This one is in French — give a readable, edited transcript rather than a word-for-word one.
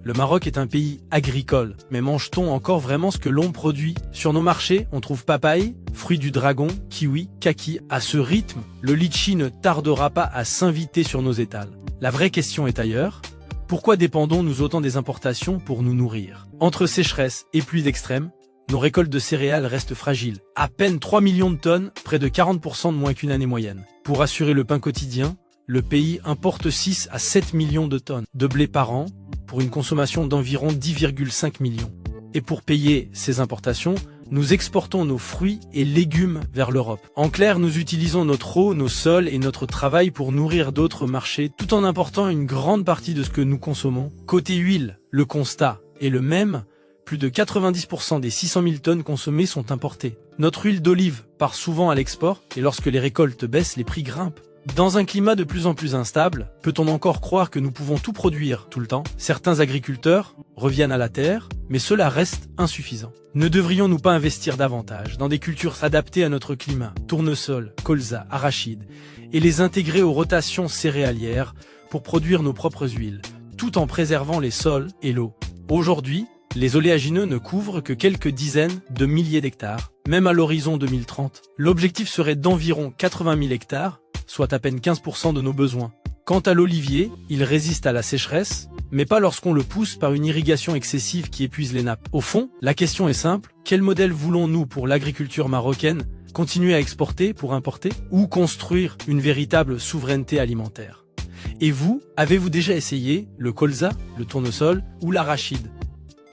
le Maroc est un pays agricole, mais mange-t-on encore vraiment ce que l'on produit? Sur nos marchés, on trouve papaye, fruit du dragon, kiwi, kaki. À ce rythme, le litchi ne tardera pas à s'inviter sur nos étals. La vraie question est ailleurs. Pourquoi dépendons-nous autant des importations pour nous nourrir? Entre sécheresse et pluies extrêmes, nos récoltes de céréales restent fragiles. À peine 3 millions de tonnes, près de 40% de moins qu'une année moyenne. Pour assurer le pain quotidien, le pays importe 6 à 7 millions de tonnes de blé par an, pour une consommation d'environ 10,5 millions. Et pour payer ces importations, nous exportons nos fruits et légumes vers l'Europe. En clair, nous utilisons notre eau, nos sols et notre travail pour nourrir d'autres marchés, tout en important une grande partie de ce que nous consommons. Côté huile, le constat est le même. Plus de 90% des 600 000 tonnes consommées sont importées. Notre huile d'olive part souvent à l'export et lorsque les récoltes baissent, les prix grimpent. Dans un climat de plus en plus instable, peut-on encore croire que nous pouvons tout produire tout le temps? Certains agriculteurs reviennent à la terre, mais cela reste insuffisant. Ne devrions-nous pas investir davantage dans des cultures adaptées à notre climat, tournesol, colza, arachide, et les intégrer aux rotations céréalières pour produire nos propres huiles, tout en préservant les sols et l'eau? Aujourd'hui, les oléagineux ne couvrent que quelques dizaines de milliers d'hectares, même à l'horizon 2030. L'objectif serait d'environ 80 000 hectares, soit à peine 15% de nos besoins. Quant à l'olivier, il résiste à la sécheresse, mais pas lorsqu'on le pousse par une irrigation excessive qui épuise les nappes. Au fond, la question est simple, quel modèle voulons-nous pour l'agriculture marocaine? Continuer à exporter pour importer? Ou construire une véritable souveraineté alimentaire? Et vous, avez-vous déjà essayé le colza, le tournesol ou l'arachide?